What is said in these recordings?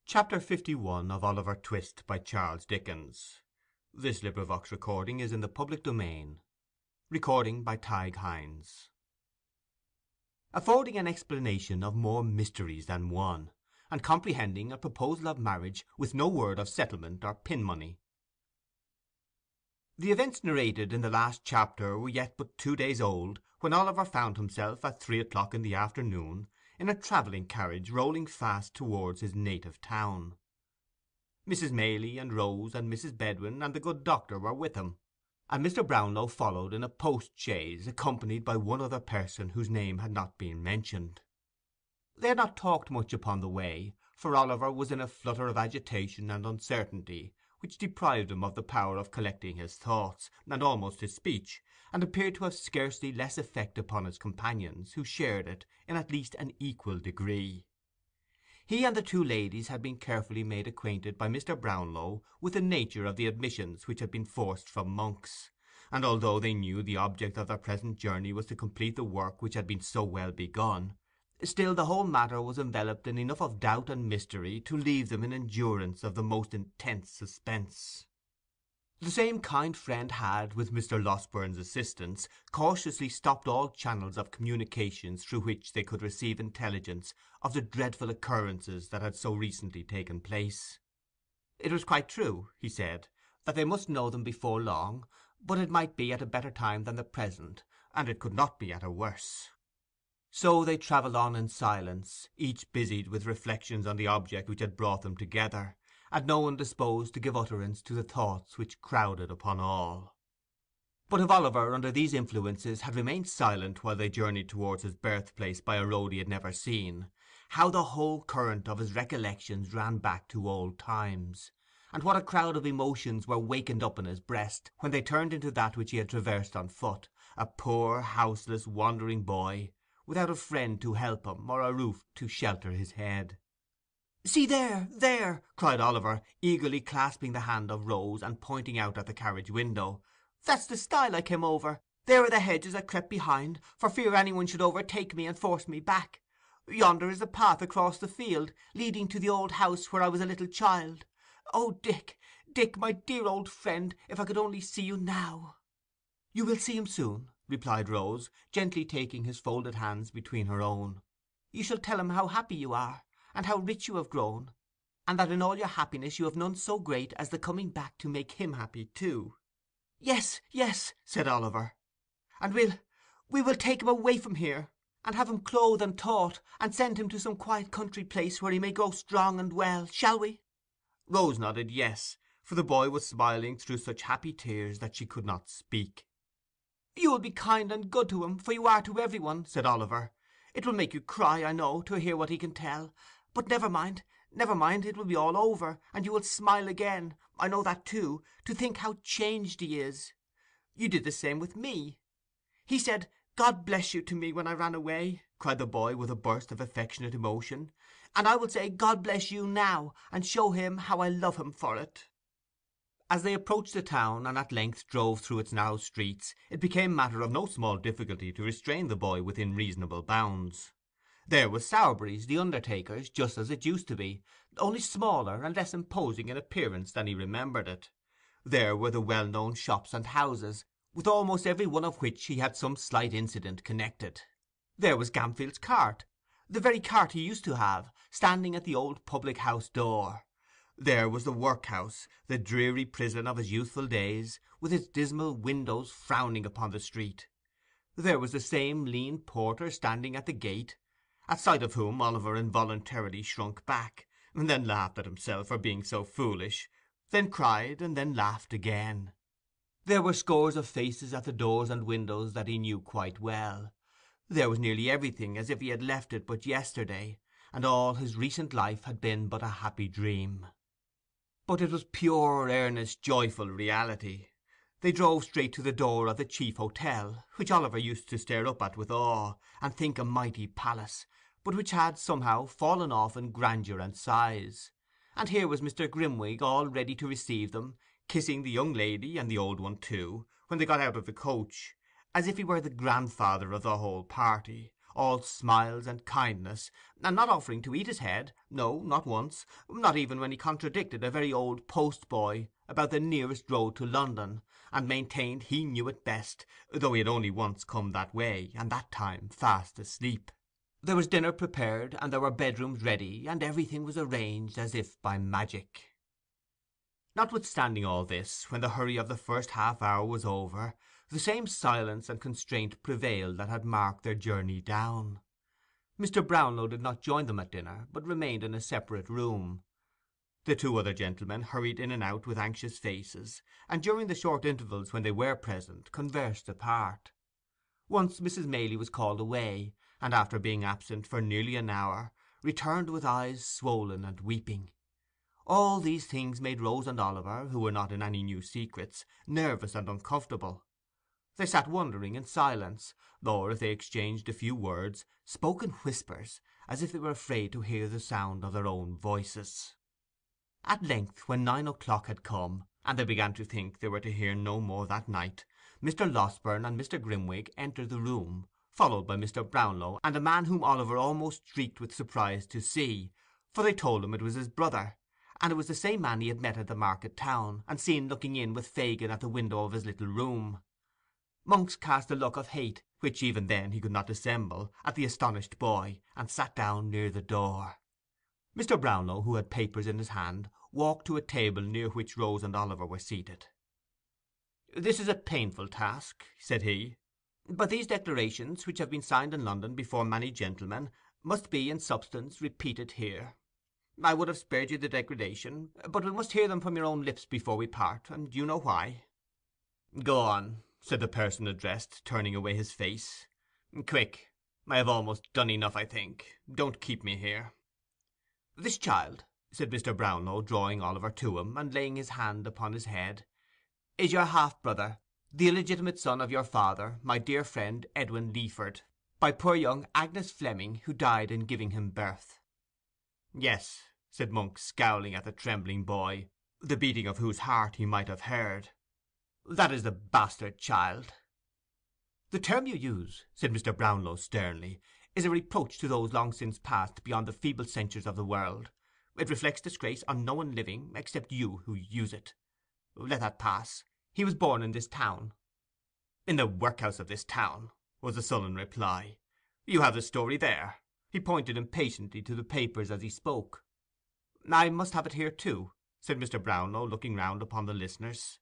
Chapter 51 of Oliver Twist by Charles Dickens. This recording is in the public domain. Recording by Tig Hines. Affording an explanation of more mysteries than one, and comprehending a proposal of marriage with no word of settlement or pin money. The events narrated in the last chapter were yet but 2 days old when Oliver found himself at 3 o'clock in the afternoon in a travelling carriage rolling fast towards his native town. Mrs. Maylie and Rose and Mrs. Bedwin and the good doctor were with him, and Mr. Brownlow followed in a post-chaise, accompanied by one other person whose name had not been mentioned. They had not talked much upon the way, for Oliver was in a flutter of agitation and uncertainty which deprived him of the power of collecting his thoughts, and almost his speech, and appeared to have scarcely less effect upon his companions, who shared it in at least an equal degree. He and the two ladies had been carefully made acquainted by Mr. Brownlow with the nature of the admissions which had been forced from monks, and although they knew the object of their present journey was to complete the work which had been so well begun, still the whole matter was enveloped in enough of doubt and mystery to leave them in endurance of the most intense suspense. The same kind friend had, with Mr. Losburne's assistance, cautiously stopped all channels of communications through which they could receive intelligence of the dreadful occurrences that had so recently taken place. It was quite true, he said, that they must know them before long, but it might be at a better time than the present, and it could not be at a worse. So they travelled on in silence, each busied with reflections on the object which had brought them together, and no one disposed to give utterance to the thoughts which crowded upon all. But if Oliver, under these influences, had remained silent while they journeyed towards his birthplace by a road he had never seen, how the whole current of his recollections ran back to old times, and what a crowd of emotions were wakened up in his breast when they turned into that which he had traversed on foot, a poor, houseless, wandering boy, without a friend to help him, or a roof to shelter his head. "See there, there!" cried Oliver, eagerly clasping the hand of Rose, and pointing out at the carriage window. "That's the stile I came over. There are the hedges I crept behind, for fear any one should overtake me and force me back. Yonder is the path across the field, leading to the old house where I was a little child. Oh, Dick, Dick, my dear old friend, if I could only see you now!" "You will see him soon," replied Rose, gently taking his folded hands between her own. "You shall tell him how happy you are, and how rich you have grown, and that in all your happiness you have none so great as the coming back to make him happy too." "Yes, yes," said Oliver. "And we will take him away from here, and have him clothed and taught, and send him to some quiet country place where he may grow strong and well, shall we?" Rose nodded yes, for the boy was smiling through such happy tears that she could not speak. "You will be kind and good to him, for you are to every one," said Oliver. "It will make you cry, I know, to hear what he can tell. But never mind, it will be all over, and you will smile again, I know that too, to think how changed he is. You did the same with me. He said, 'God bless you,' to me when I ran away," cried the boy with a burst of affectionate emotion, "and I will say, 'God bless you' now, and show him how I love him for it." As they approached the town, and at length drove through its narrow streets, it became matter of no small difficulty to restrain the boy within reasonable bounds. There was Sowerberry's, the undertaker's, just as it used to be, only smaller and less imposing in appearance than he remembered it. There were the well-known shops and houses, with almost every one of which he had some slight incident connected. There was Gamfield's cart, the very cart he used to have, standing at the old public-house door. There was the workhouse, the dreary prison of his youthful days, with its dismal windows frowning upon the street. There was the same lean porter standing at the gate, at sight of whom Oliver involuntarily shrunk back, and then laughed at himself for being so foolish, then cried, and then laughed again. There were scores of faces at the doors and windows that he knew quite well. There was nearly everything as if he had left it but yesterday, and all his recent life had been but a happy dream. But it was pure, earnest, joyful reality. They drove straight to the door of the chief hotel, which Oliver used to stare up at with awe, and think a mighty palace, but which had somehow fallen off in grandeur and size. And here was Mr. Grimwig all ready to receive them, kissing the young lady, and the old one too, when they got out of the coach, as if he were the grandfather of the whole party, all smiles and kindness, and not offering to eat his head, no, not once, not even when he contradicted a very old post-boy about the nearest road to London, and maintained he knew it best, though he had only once come that way, and that time fast asleep. There was dinner prepared, and there were bedrooms ready, and everything was arranged as if by magic. Notwithstanding all this, when the hurry of the first half hour was over, the same silence and constraint prevailed that had marked their journey down. Mr. Brownlow did not join them at dinner, but remained in a separate room. The two other gentlemen hurried in and out with anxious faces, and during the short intervals when they were present, conversed apart. Once Mrs. Maylie was called away, and after being absent for nearly an hour, returned with eyes swollen and weeping. All these things made Rose and Oliver, who were not in any new secrets, nervous and uncomfortable. They sat wondering in silence, or, if they exchanged a few words, spoke in whispers, as if they were afraid to hear the sound of their own voices. At length, when 9 o'clock had come, and they began to think they were to hear no more that night, Mr. Losburn and Mr. Grimwig entered the room, followed by Mr. Brownlow and a man whom Oliver almost shrieked with surprise to see, for they told him it was his brother, and it was the same man he had met at the market town, and seen looking in with Fagin at the window of his little room. Monks cast a look of hate, which even then he could not dissemble, at the astonished boy, and sat down near the door. Mr. Brownlow, who had papers in his hand, walked to a table near which Rose and Oliver were seated. "This is a painful task," said he, "but these declarations, which have been signed in London before many gentlemen, must be, in substance, repeated here. I would have spared you the degradation, but we must hear them from your own lips before we part, and you know why." "Go on," said the person addressed, turning away his face. "Quick, I have almost done enough, I think. Don't keep me here." "This child," said Mr. Brownlow, drawing Oliver to him, and laying his hand upon his head, "is your half-brother, the illegitimate son of your father, my dear friend Edwin Leaford, by poor young Agnes Fleming, who died in giving him birth." "Yes," said Monks, scowling at the trembling boy, the beating of whose heart he might have heard. "That is the bastard child." "The term you use," said Mr. Brownlow sternly, "is a reproach to those long since passed beyond the feeble censures of the world. It reflects disgrace on no one living, except you who use it. Let that pass. He was born in this town." "In the workhouse of this town," was the sullen reply. "You have the story there." He pointed impatiently to the papers as he spoke. "I must have it here too," said Mr. Brownlow, looking round upon the listeners.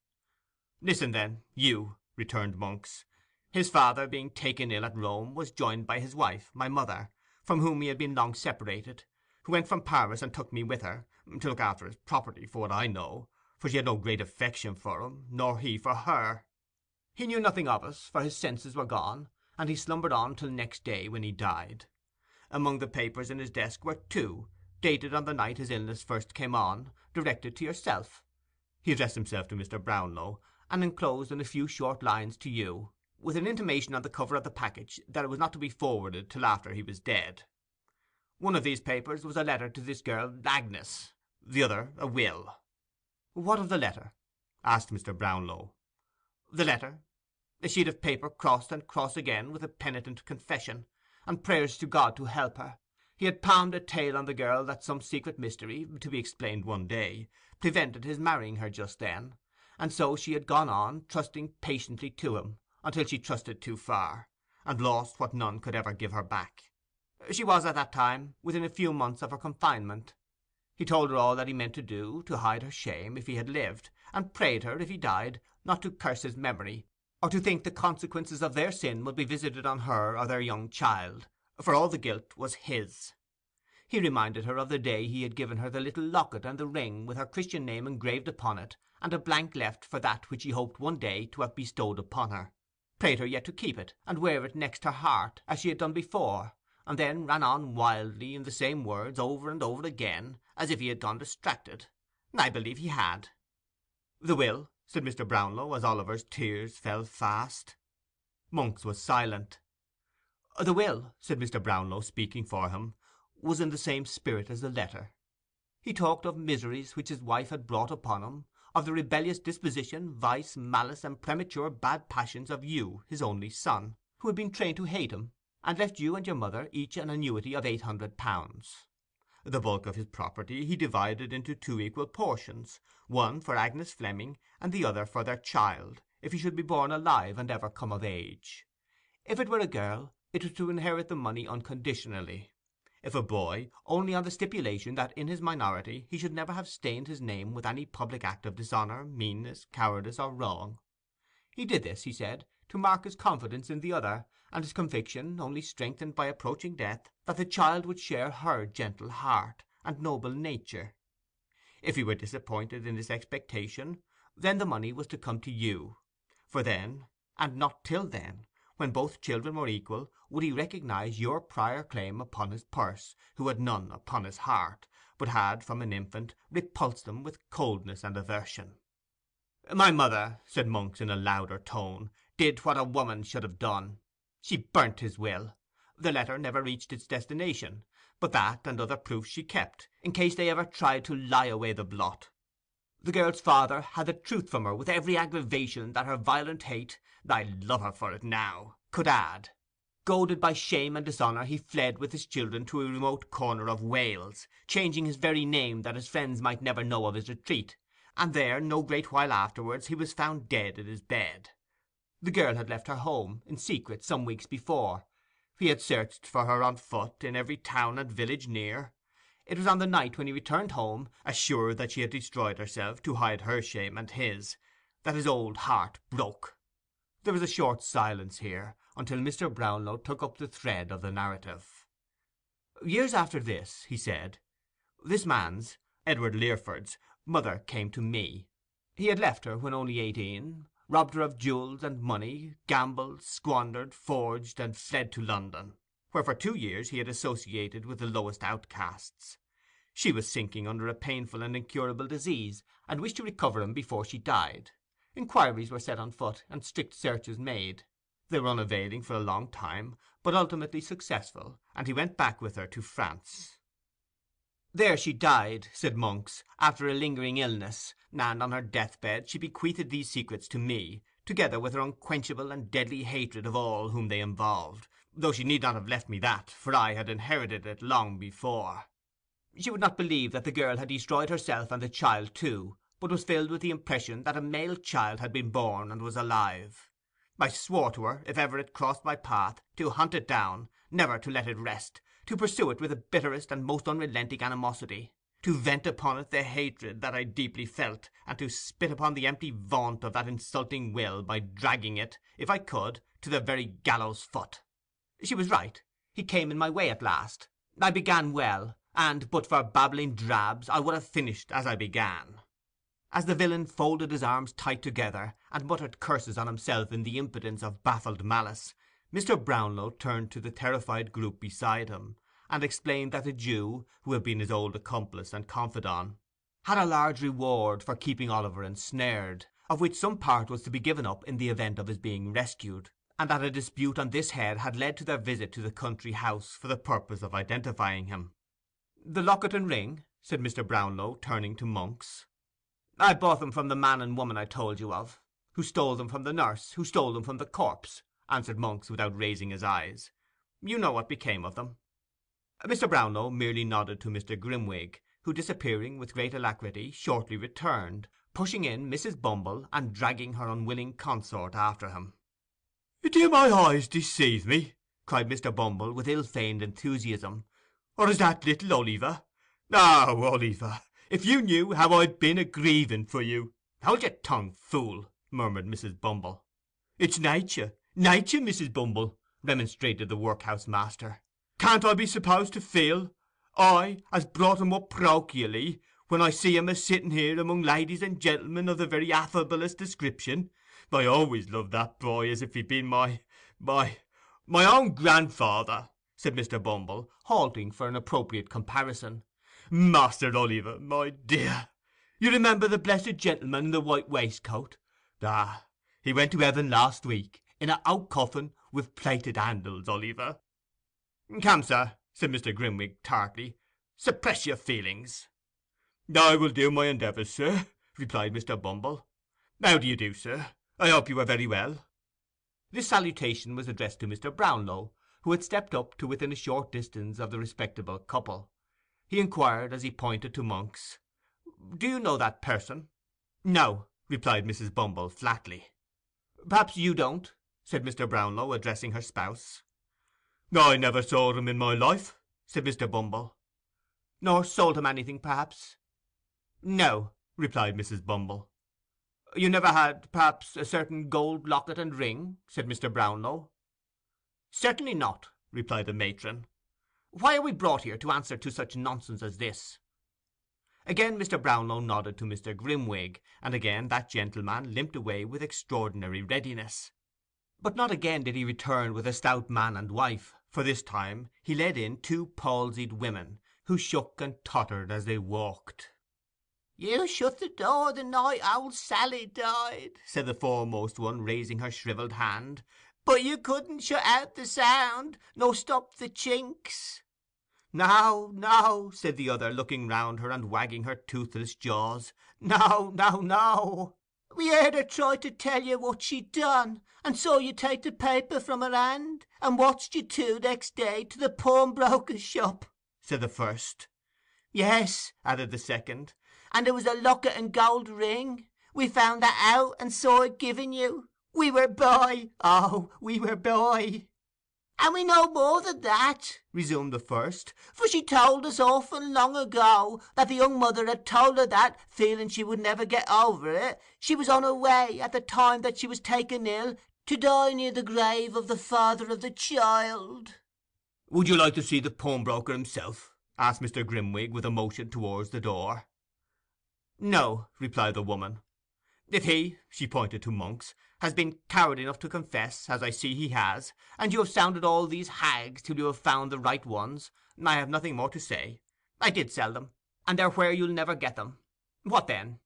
"Listen, then, you," returned Monks. "His father, being taken ill at Rome, was joined by his wife, my mother, from whom he had been long separated, who went from Paris and took me with her, to look after his property, for what I know, for she had no great affection for him, nor he for her. He knew nothing of us, for his senses were gone, and he slumbered on till next day, when he died. Among the papers in his desk were two, dated on the night his illness first came on, directed to yourself." He addressed himself to Mr. Brownlow, "and enclosed in a few short lines to you, with an intimation on the cover of the package that it was not to be forwarded till after he was dead. One of these papers was a letter to this girl Agnes, the other a will." "What of the letter?" asked Mr. Brownlow. "The letter? A sheet of paper crossed and crossed again, with a penitent confession, and prayers to God to help her. He had palmed a tale on the girl that some secret mystery, to be explained one day, prevented his marrying her just then, and so she had gone on, trusting patiently to him, until she trusted too far, and lost what none could ever give her back. She was at that time within a few months of her confinement. He told her all that he meant to do, to hide her shame, if he had lived, and prayed her, if he died, not to curse his memory, or to think the consequences of their sin would be visited on her or their young child, for all the guilt was his. He reminded her of the day he had given her the little locket and the ring with her Christian name engraved upon it, and a blank left for that which he hoped one day to have bestowed upon her, prayed her yet to keep it, and wear it next her heart, as she had done before, and then ran on wildly in the same words over and over again, as if he had gone distracted. I believe he had." "The will?" said Mr. Brownlow, as Oliver's tears fell fast. Monks was silent. "The will," said Mr. Brownlow, speaking for him, "was in the same spirit as the letter. He talked of miseries which his wife had brought upon him, of the rebellious disposition, vice, malice, and premature bad passions of you, his only son, who had been trained to hate him, and left you and your mother each an annuity of £800. The bulk of his property he divided into two equal portions, one for Agnes Fleming, and the other for their child, if he should be born alive and ever come of age. If it were a girl, it was to inherit the money unconditionally; if a boy, only on the stipulation that in his minority he should never have stained his name with any public act of dishonour, meanness, cowardice, or wrong. He did this, he said, to mark his confidence in the other, and his conviction, only strengthened by approaching death, that the child would share her gentle heart and noble nature. If he were disappointed in this expectation, then the money was to come to you; for then, and not till then, when both children were equal, would he recognise your prior claim upon his purse, who had none upon his heart, but had from an infant repulsed them with coldness and aversion. "My mother," said Monks in a louder tone, "did what a woman should have done. She burnt his will. The letter never reached its destination, but that and other proofs she kept, in case they ever tried to lie away the blot. The girl's father had the truth from her with every aggravation that her violent hate—I love her for it now—could add. Goaded by shame and dishonour, he fled with his children to a remote corner of Wales, changing his very name that his friends might never know of his retreat, and there, no great while afterwards, he was found dead in his bed. The girl had left her home in secret some weeks before. He had searched for her on foot in every town and village near. It was on the night when he returned home, assured that she had destroyed herself to hide her shame and his, that his old heart broke." There was a short silence here, until Mr. Brownlow took up the thread of the narrative. "Years after this," he said, "this man's, Edward Learford's, mother came to me. He had left her when only 18, robbed her of jewels and money, gambled, squandered, forged, and fled to London, where for 2 years he had associated with the lowest outcasts. She was sinking under a painful and incurable disease, and wished to recover him before she died. Inquiries were set on foot, and strict searches made. They were unavailing for a long time, but ultimately successful, and he went back with her to France. There she died," said Monks, "after a lingering illness, and on her deathbed she bequeathed these secrets to me, together with her unquenchable and deadly hatred of all whom they involved, though she need not have left me that, for I had inherited it long before." She would not believe that the girl had destroyed herself and the child too, but was filled with the impression that a male child had been born and was alive. I swore to her, if ever it crossed my path, to hunt it down, never to let it rest, to pursue it with the bitterest and most unrelenting animosity, to vent upon it the hatred that I deeply felt, and to spit upon the empty vaunt of that insulting will by dragging it, if I could, to the very gallows foot. She was right. He came in my way at last. I began well, and but for babbling drabs I would have finished as I began." As the villain folded his arms tight together, and muttered curses on himself in the impotence of baffled malice, Mr. Brownlow turned to the terrified group beside him, and explained that the Jew, who had been his old accomplice and confidant, had a large reward for keeping Oliver ensnared, of which some part was to be given up in the event of his being rescued, and that a dispute on this head had led to their visit to the country house for the purpose of identifying him. "The locket and ring?" said Mr. Brownlow, turning to Monks. "I bought them from the man and woman I told you of, who stole them from the nurse, who stole them from the corpse," answered Monks without raising his eyes. "You know what became of them." Mr. Brownlow merely nodded to Mr. Grimwig, who, disappearing with great alacrity, shortly returned, pushing in Mrs. Bumble and dragging her unwilling consort after him. "Do my eyes deceive me?" cried Mr. Bumble with ill-feigned enthusiasm. "Or is that little Oliver? Oh, Oliver, if you knew how I've been a-grieving for you—" "Hold your tongue, fool," murmured Mrs. Bumble. "It's nature, Mrs. Bumble," remonstrated the workhouse master. "Can't I be supposed to feel, I, as brought him up parochially, when I see him a-sitting here among ladies and gentlemen of the very affablest description? I always loved that boy as if he'd been my own grandfather," said Mr. Bumble, halting for an appropriate comparison. "Master Oliver, my dear, you remember the blessed gentleman in the white waistcoat? Ah, he went to heaven last week, in a oak coffin with plated handles, Oliver." "Come, sir," said Mr. Grimwig tartly, "suppress your feelings." "I will do my endeavours, sir," replied Mr. Bumble. "How do you do, sir? I hope you are very well." This salutation was addressed to Mr. Brownlow, who had stepped up to within a short distance of the respectable couple. He inquired, as he pointed to Monks, "Do you know that person?" "No," replied Mrs. Bumble flatly. "Perhaps you don't," said Mr. Brownlow, addressing her spouse. "I never saw him in my life," said Mr. Bumble. "Nor sold him anything, perhaps?" "No," replied Mrs. Bumble. "You never had, perhaps, a certain gold locket and ring?" said Mr. Brownlow. "Certainly not," replied the matron. "Why are we brought here to answer to such nonsense as this?" Again Mr. Brownlow nodded to Mr. Grimwig, and again that gentleman limped away with extraordinary readiness. But not again did he return with a stout man and wife, for this time he led in two palsied women, who shook and tottered as they walked. "You shut the door the night old Sally died," said the foremost one, raising her shrivelled hand, "but you couldn't shut out the sound, nor stop the chinks." "No, no," said the other, looking round her and wagging her toothless jaws. "No, no, no. We heard her try to tell you what she'd done, and saw you take the paper from her hand, and watched you two next day to the pawnbroker's shop," said the first. "Yes," added the second, "and there was a locket and gold ring. We found that out, and saw it given you. We were by. Oh, we were by." "And we know more than that," resumed the first, "for she told us often long ago that the young mother had told her that, feeling she would never get over it, she was on her way, at the time that she was taken ill, to die near the grave of the father of the child." "Would you like to see the pawnbroker himself?" asked Mr. Grimwig, with a motion towards the door. "No," replied the woman. "If he," she pointed to Monks, "has been coward enough to confess, as I see he has, and you have sounded all these hags till you have found the right ones, I have nothing more to say. I did sell them, and they're where you'll never get them. What then?"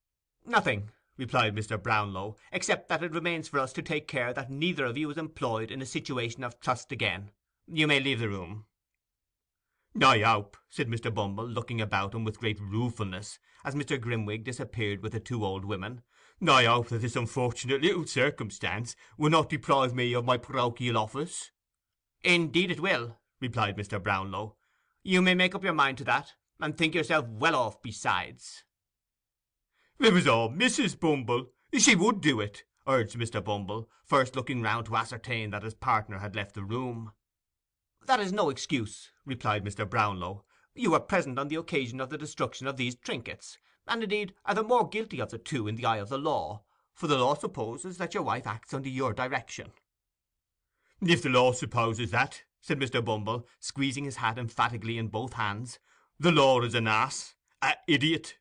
"Nothing," replied Mr. Brownlow, "except that it remains for us to take care that neither of you is employed in a situation of trust again. You may leave the room." "I hope," said Mr. Bumble, looking about him with great ruefulness, as Mr. Grimwig disappeared with the two old women, "I hope that this unfortunate little circumstance will not deprive me of my parochial office." "Indeed it will," replied Mr. Brownlow. "You may make up your mind to that, and think yourself well off besides." "It was all Mrs. Bumble. She would do it," urged Mr. Bumble, first looking round to ascertain that his partner had left the room. "That is no excuse," replied Mr. Brownlow. "You were present on the occasion of the destruction of these trinkets, and indeed are the more guilty of the two in the eye of the law, for the law supposes that your wife acts under your direction." "If the law supposes that," said Mr. Bumble, squeezing his hat emphatically in both hands, "the law is an ass—a idiot.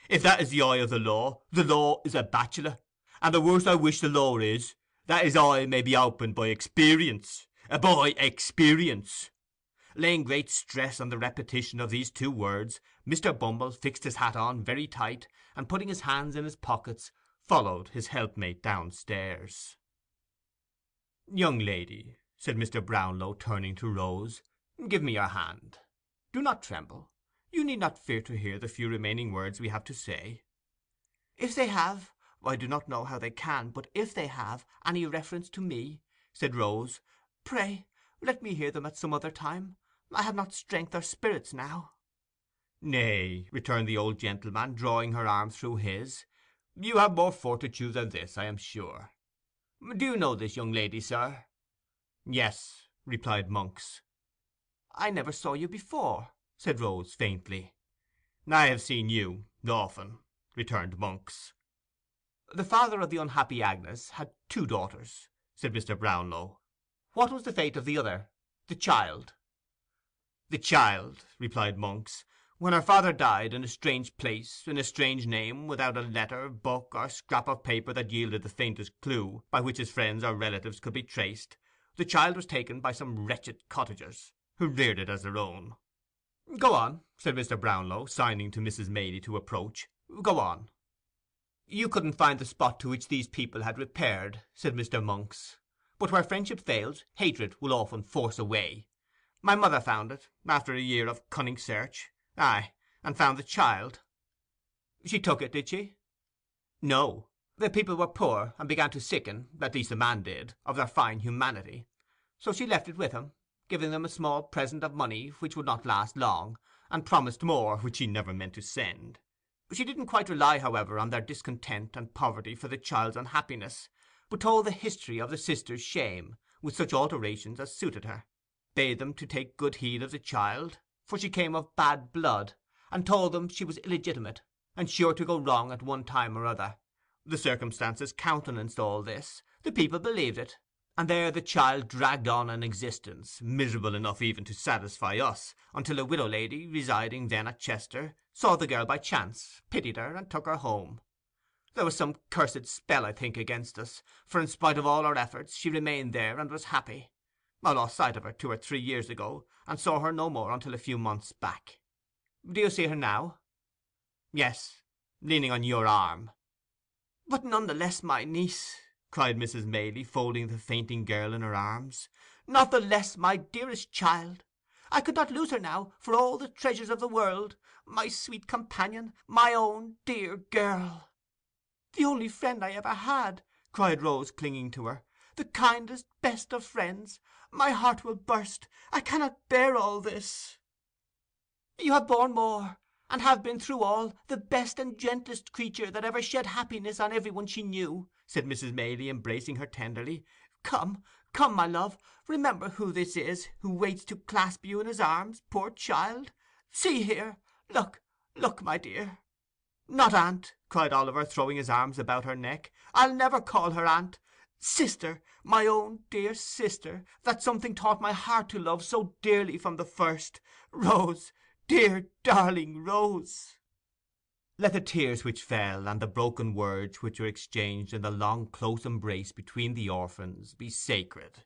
If that is the eye of the law is a bachelor, and the worst I wish the law is, that his eye may be opened by experience. By experience." Laying great stress on the repetition of these two words, Mr. Bumble fixed his hat on very tight, and putting his hands in his pockets, followed his helpmate downstairs. "Young lady," said Mr. Brownlow, turning to Rose, "give me your hand. Do not tremble. You need not fear to hear the few remaining words we have to say." "If they have—I do not know how they can, but if they have—any reference to me," said Rose, "pray let me hear them at some other time. I have not strength or spirits now." "Nay," returned the old gentleman, drawing her arm through his, "you have more fortitude than this, I am sure. Do you know this young lady, sir?" "Yes," replied Monks. "I never saw you before," said Rose faintly. "I have seen you often," returned Monks. "The father of the unhappy Agnes had two daughters," said Mr. Brownlow. "What was the fate of the other—the child?" "The child," replied Monks, "when her father died in a strange place, in a strange name, without a letter, book, or scrap of paper that yielded the faintest clue by which his friends or relatives could be traced, the child was taken by some wretched cottagers, who reared it as their own." "Go on," said Mr. Brownlow, signing to Mrs. Maily to approach. "Go on." "You couldn't find the spot to which these people had repaired," said Mr. Monks. "But where friendship fails, hatred will often force a way. My mother found it, after a year of cunning search. Aye, and found the child." "She took it, did she?" "No. The people were poor, and began to sicken, at least the man did, of their fine humanity. So she left it with him, giving them a small present of money which would not last long, and promised more which she never meant to send. She didn't quite rely, however, on their discontent and poverty for the child's unhappiness, but told the history of the sister's shame, with such alterations as suited her, bade them to take good heed of the child, for she came of bad blood, and told them she was illegitimate, and sure to go wrong at one time or other. The circumstances countenanced all this, the people believed it, and there the child dragged on an existence, miserable enough even to satisfy us, until a widow lady, residing then at Chester, saw the girl by chance, pitied her, and took her home. There was some cursed spell, I think, against us, for in spite of all our efforts she remained there and was happy. I lost sight of her 2 or 3 years ago, and saw her no more until a few months back. Do you see her now? Yes, leaning on your arm. But none the less my niece, cried Mrs. Maylie, folding the fainting girl in her arms. Not the less my dearest child. I could not lose her now for all the treasures of the world. My sweet companion, my own dear girl. The only friend I ever had, cried Rose, clinging to her. The kindest, best of friends. My heart will burst. I cannot bear all this. You have borne more, and have been through all the best and gentlest creature that ever shed happiness on every one she knew, said Mrs. Maylie, embracing her tenderly. Come, come, my love, remember who this is, who waits to clasp you in his arms, poor child. See here, look, look, my dear. Not aunt, cried Oliver, throwing his arms about her neck. I'll never call her aunt. Sister, my own dear sister, that something taught my heart to love so dearly from the first. Rose, dear darling Rose. Let the tears which fell, and the broken words which were exchanged in the long close embrace between the orphans, be sacred.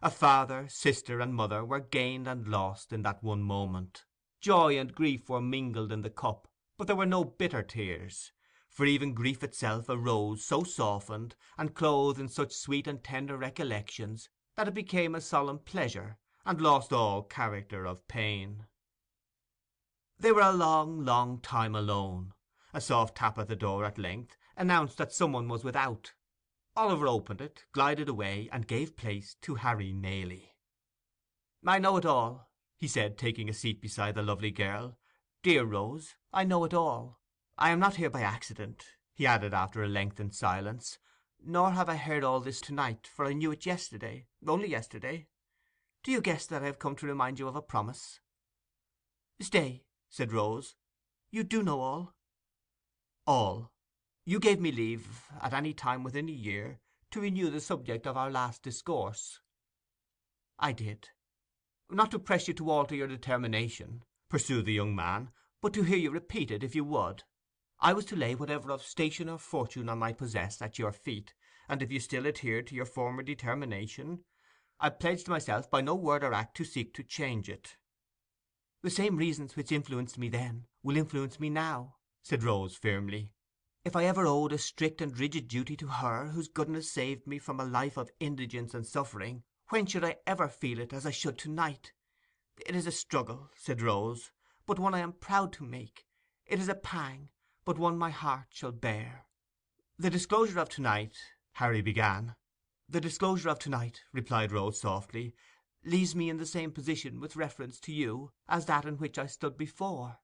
A father, sister, and mother were gained and lost in that one moment. Joy and grief were mingled in the cup, but there were no bitter tears, for even grief itself arose so softened, and clothed in such sweet and tender recollections, that it became a solemn pleasure, and lost all character of pain. They were a long, long time alone. A soft tap at the door at length announced that some one was without. Oliver opened it, glided away, and gave place to Harry Maylie. "I know it all," he said, taking a seat beside the lovely girl. "Dear Rose, I know it all. I am not here by accident," he added after a lengthened silence, "nor have I heard all this to-night, for I knew it yesterday, only yesterday. Do you guess that I have come to remind you of a promise?" "Stay," said Rose. "You do know all?" "All. You gave me leave, at any time within a year, to renew the subject of our last discourse." "I did. Not to press you to alter your determination," pursued the young man, "but to hear you repeat it, if you would. I was to lay whatever of station or fortune I might possess at your feet, and if you still adhered to your former determination, I pledged myself by no word or act to seek to change it." "The same reasons which influenced me then will influence me now," said Rose firmly. "If I ever owed a strict and rigid duty to her whose goodness saved me from a life of indigence and suffering, when should I ever feel it as I should to-night? It is a struggle," said Rose, "but one I am proud to make. It is a pang, but one my heart shall bear." "The disclosure of to-night—" Harry began. "The disclosure of to-night," replied Rose softly, "leaves me in the same position with reference to you as that in which I stood before."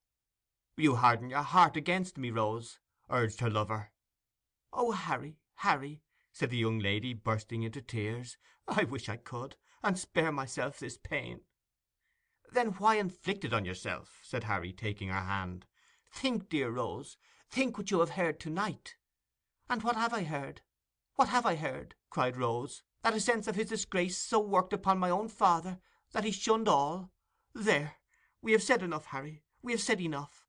"You harden your heart against me, Rose," urged her lover. "Oh, Harry, Harry," said the young lady, bursting into tears, "I wish I could, and spare myself this pain." "Then why inflict it on yourself?" said Harry, taking her hand. "Think, dear Rose, think what you have heard to-night." "And what have I heard? What have I heard?" cried Rose. "That a sense of his disgrace so worked upon my own father that he shunned all. There, we have said enough, Harry, we have said enough."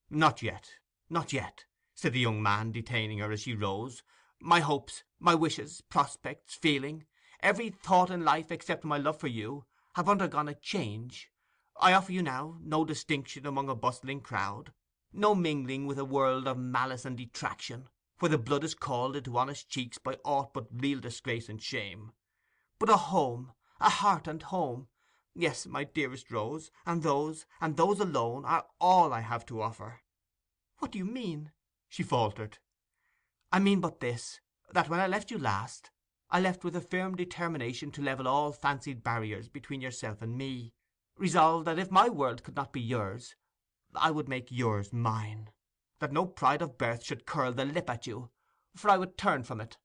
"Not yet, not yet," said the young man, detaining her as she rose. "My hopes, my wishes, prospects, feeling, every thought in life except my love for you, have undergone a change. I offer you now no distinction among a bustling crowd, no mingling with a world of malice and detraction, where the blood is called into honest cheeks by aught but real disgrace and shame, but a home, a heart and home. Yes, my dearest Rose, and those alone, are all I have to offer." "What do you mean?" she faltered. "I mean but this, that when I left you last, I left with a firm determination to level all fancied barriers between yourself and me, resolved that if my world could not be yours, I would make yours mine; that no pride of birth should curl the lip at you, for I would turn from it.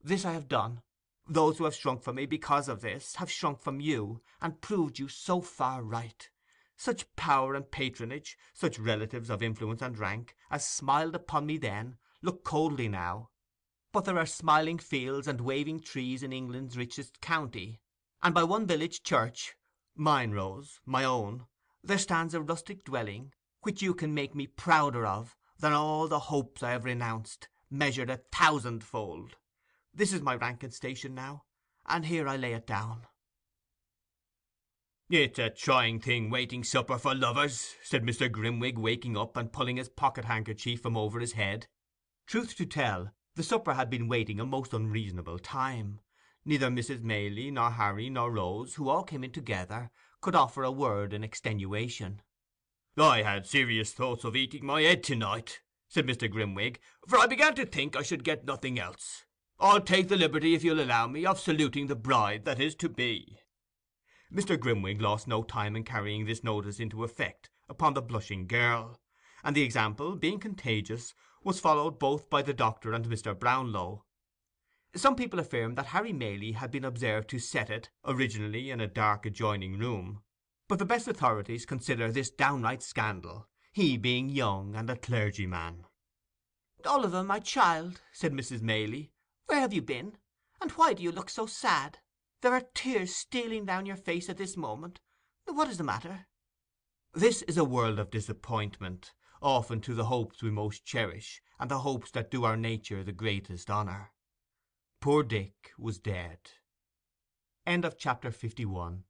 This I have done. Those who have shrunk from me because of this have shrunk from you, and proved you so far right. Such power and patronage, such relatives of influence and rank, as smiled upon me then, look coldly now. But there are smiling fields and waving trees in England's richest county, and by one village church—mine, Rose, my own—there stands a rustic dwelling, which you can make me prouder of than all the hopes I have renounced, measured 1,000-fold. This is my rank and station now, and here I lay it down.' 'It's a trying thing waiting supper for lovers,' said Mr. Grimwig, waking up and pulling his pocket-handkerchief from over his head. Truth to tell, the supper had been waiting a most unreasonable time. Neither Mrs. Maylie, nor Harry, nor Rose, who all came in together, could offer a word in extenuation. 'I had serious thoughts of eating my head to-night,' said Mr. Grimwig, 'for I began to think I should get nothing else. I'll take the liberty, if you'll allow me, of saluting the bride that is to be.' Mr. Grimwig lost no time in carrying this notice into effect upon the blushing girl, and the example, being contagious, was followed both by the doctor and Mr. Brownlow. Some people affirm that Harry Maylie had been observed to set it, originally in a dark adjoining room, but the best authorities consider this downright scandal, he being young and a clergyman. 'Oliver, my child,' said Mrs. Maylie, 'where have you been? And why do you look so sad? There are tears stealing down your face at this moment. What is the matter?' This is a world of disappointment, often to the hopes we most cherish, and the hopes that do our nature the greatest honour. Poor Dick was dead. End of chapter 51.